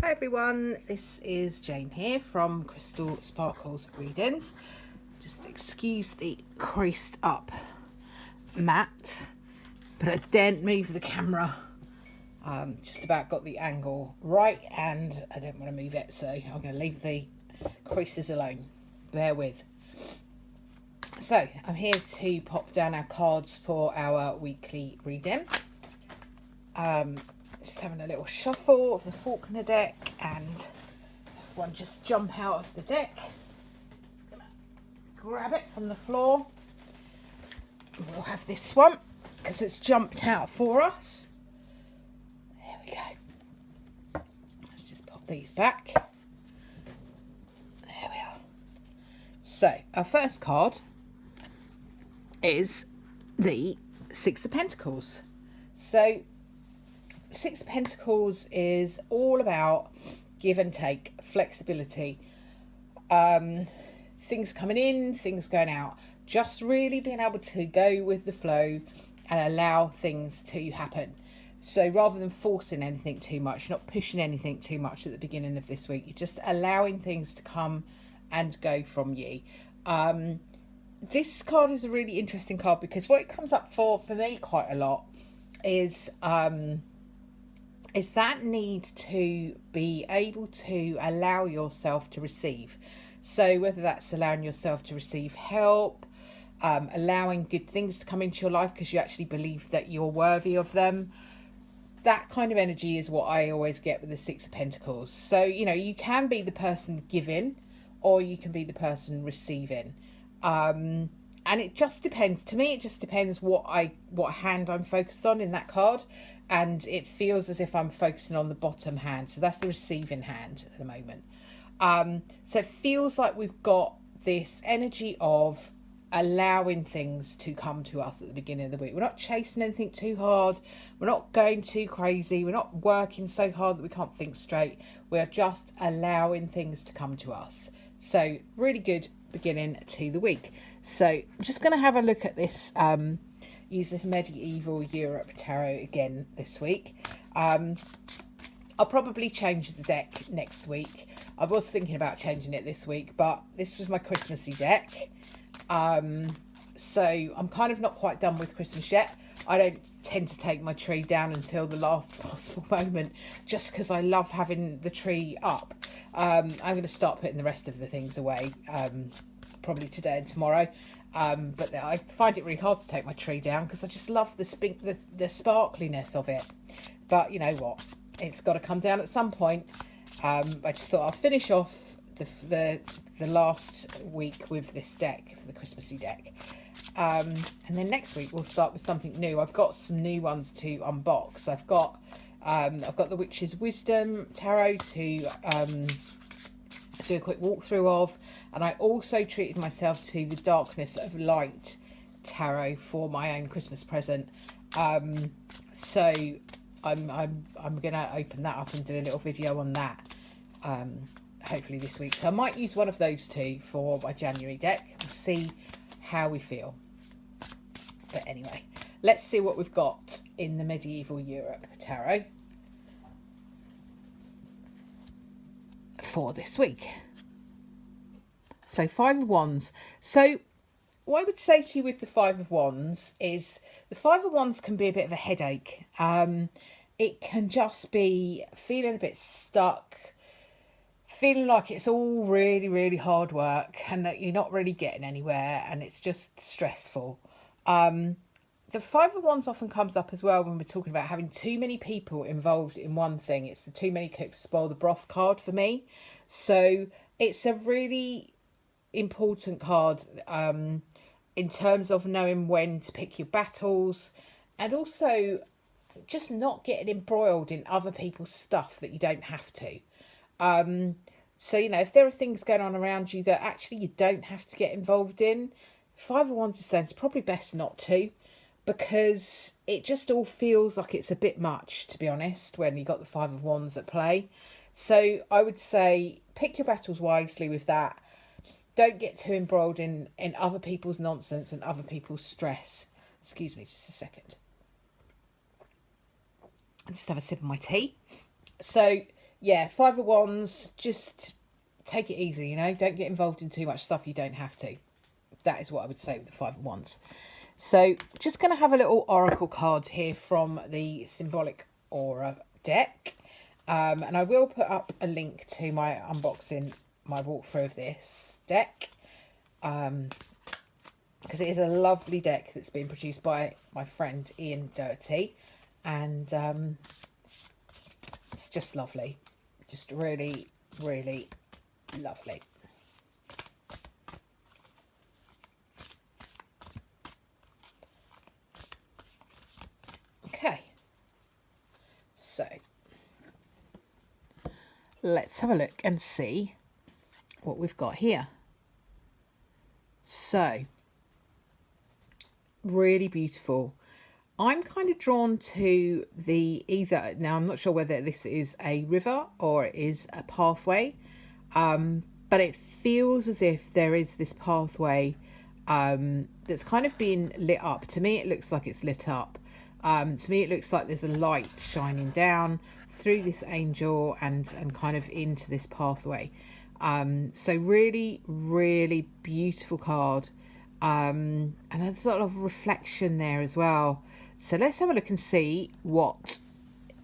Hi everyone, this is Jane here from Crystal Sparkles Readings. Just excuse the creased up mat, but I didn't move the camera. Just about got the angle right and I don't want to move it, so I'm going to leave the creases alone. Bear with. So I'm here to pop down our cards for our weekly reading. Just having a little shuffle of the Faulkner deck and one just jump out of the deck. Just gonna grab it from the floor. We'll have this one because it's jumped out for us. There we go. Let's just pop these back. There we are. So our first card is the Six of Pentacles. So Six of Pentacles is all about give and take, flexibility, things coming in, things going out, just really being able to go with the flow and allow things to happen. So rather than forcing anything too much, not pushing anything too much at the beginning of this week, you're just allowing things to come and go from you. This card is a really interesting card because what it comes up for me quite a lot is that need to be able to allow yourself to receive. So whether that's allowing yourself to receive help, allowing good things to come into your life because you actually believe that you're worthy of them. That kind of energy is what I always get with the Six of Pentacles. So, you know, you can be the person giving or you can be the person receiving. And it just depends. To me, it just depends what hand I'm focused on in that card. And it feels as if I'm focusing on the bottom hand. So that's the receiving hand at the moment. So it feels like we've got this energy of allowing things to come to us at the beginning of the week. We're not chasing anything too hard. We're not going too crazy. We're not working so hard that we can't think straight. We're just allowing things to come to us. So really good beginning to the week. So I'm just going to have a look at this, use this Medieval Europe Tarot again this week. I'll probably change the deck next week. I was thinking about changing it this week, but this was my Christmassy deck. So I'm kind of not quite done with Christmas yet. I don't tend to take my tree down until the last possible moment, just because I love having the tree up. I'm going to start putting the rest of the things away, probably today and tomorrow. But I find it really hard to take my tree down because I just love the sparkliness of it. But you know what? It's got to come down at some point. I just thought I'll finish off the last week with this deck, for the Christmassy deck. And then next week we'll start with something new. I've got some new ones to unbox. I've got the Witch's Wisdom Tarot to do a quick walkthrough of, and I also treated myself to the Darkness of Light Tarot for my own Christmas present. So I'm gonna open that up and do a little video on that. Hopefully this week. So I might use one of those two for my January deck. We'll see how we feel. But anyway, let's see what we've got in the Medieval Europe Tarot for this week. So Five of Wands. So what I would say to you with the Five of Wands is the Five of Wands can be a bit of a headache. It can just be feeling a bit stuck, feeling like it's all really, really hard work and that you're not really getting anywhere and it's just stressful. The Five of Wands often comes up as well when we're talking about having too many people involved in one thing. It's the too many cooks spoil the broth card for me. So it's a really important card in terms of knowing when to pick your battles and also just not getting embroiled in other people's stuff that you don't have to. So, you know, if there are things going on around you that actually you don't have to get involved in, Five of Wands is saying it's probably best not to, because it just all feels like it's a bit much, to be honest, when you got the Five of Wands at play. So I would say pick your battles wisely with that. Don't get too embroiled in other people's nonsense and other people's stress. Excuse me, just a second. I just have a sip of my tea. So yeah, Five of Wands, just take it easy, you know, don't get involved in too much stuff you don't have to. That is what I would say with the Five of Wands. So just going to have a little oracle card here from the Symbolic Aura deck. And I will put up a link to my unboxing, my walkthrough of this deck. Because it is a lovely deck that's been produced by my friend Ian Doherty. And it's just lovely. Just really, really lovely. Okay. So let's have a look and see what we've got here. So, really beautiful. I'm kind of drawn to the either, now I'm not sure whether this is a river or it is a pathway, but it feels as if there is this pathway that's kind of being lit up. To me, it looks like it's lit up. To me, it looks like there's a light shining down through this angel and kind of into this pathway. So really, really beautiful card. And a sort of reflection there as well. So let's have a look and see what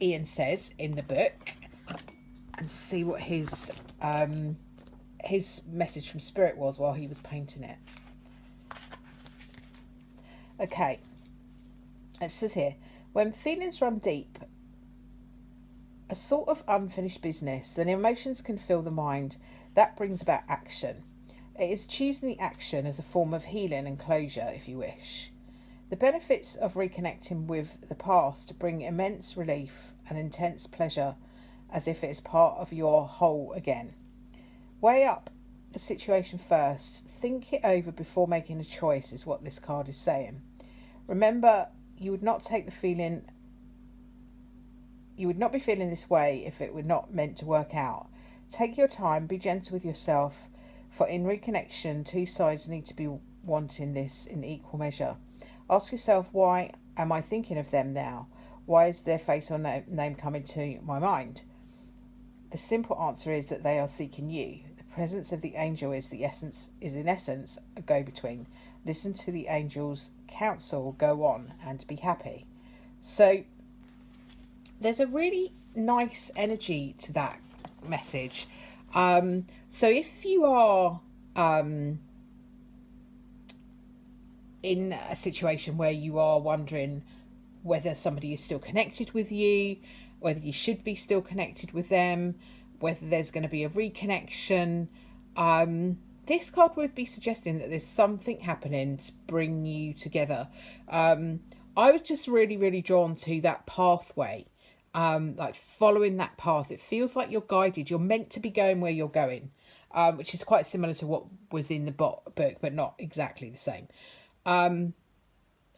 Ian says in the book and see what his message from Spirit was while he was painting it. Okay. It says here, when feelings run deep, a sort of unfinished business, then emotions can fill the mind. That brings about action. It is choosing the action as a form of healing and closure, if you wish. The benefits of reconnecting with the past bring immense relief and intense pleasure, as if it is part of your whole again. Weigh up the situation first. Think it over before making a choice, is what this card is saying. Remember, you would not be feeling this way if it were not meant to work out. Take your time, be gentle with yourself, for in reconnection, two sides need to be wanting this in equal measure. Ask yourself, why am I thinking of them now? Why is their face or name coming to my mind? The simple answer is that they are seeking you. The presence of the angel is in essence a go-between. Listen to the angel's counsel, go on and be happy. So there's a really nice energy to that message. So if you are in a situation where you are wondering whether somebody is still connected with you, whether you should be still connected with them, whether there's going to be a reconnection, this card would be suggesting that there's something happening to bring you together. I was just really, really drawn to that pathway, like following that path. It feels like you're guided. You're meant to be going where you're going, which is quite similar to what was in the book, but not exactly the same.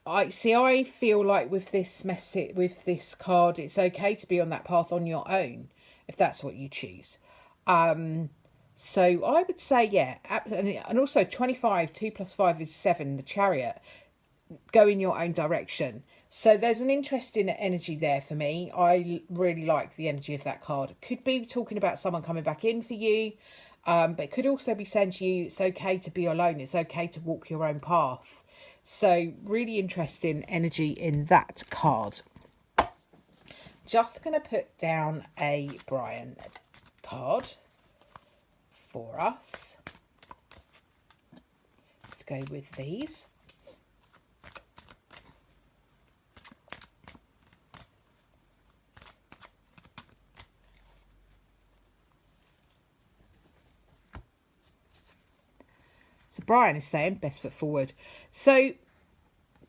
I feel like with this message, with this card, it's okay to be on that path on your own if that's what you choose. So I would say, yeah, and also 25, 2 + 5 is 7, the Chariot, go in your own direction. So there's an interesting energy there for me. I really like the energy of that card. It could be talking about someone coming back in for you, but it could also be saying to you, it's okay to be alone. It's okay to walk your own path. So really interesting energy in that card. Just going to put down a Brian card for us. Let's go with these. So Brian is saying best foot forward. So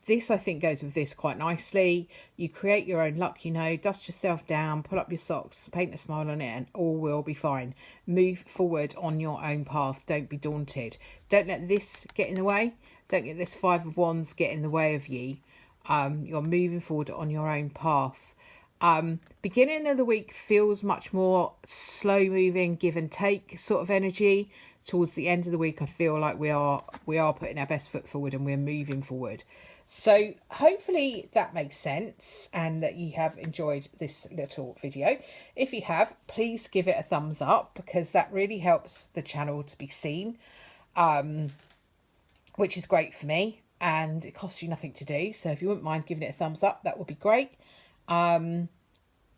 this, I think, goes with this quite nicely. You create your own luck, you know, dust yourself down, pull up your socks, paint a smile on it, and all will be fine. Move forward on your own path. Don't be daunted. Don't let this get in the way. Don't let this 5 of Wands get in the way of you. You're moving forward on your own path. Beginning of the week feels much more slow moving, give and take sort of energy. Towards the end of the week, I feel like we are putting our best foot forward and we're moving forward. So hopefully that makes sense and that you have enjoyed this little video. If you have, please give it a thumbs up, because that really helps the channel to be seen, which is great for me, and it costs you nothing to do. So if you wouldn't mind giving it a thumbs up, that would be great. And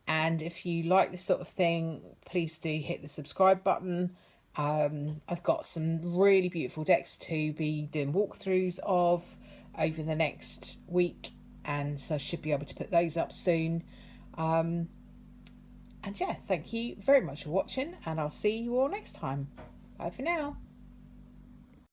if you like this sort of thing, please do hit the subscribe button. I've got some really beautiful decks to be doing walkthroughs of over the next week, and so I should be able to put those up soon. And yeah, thank you very much for watching, and I'll see you all next time. Bye for now.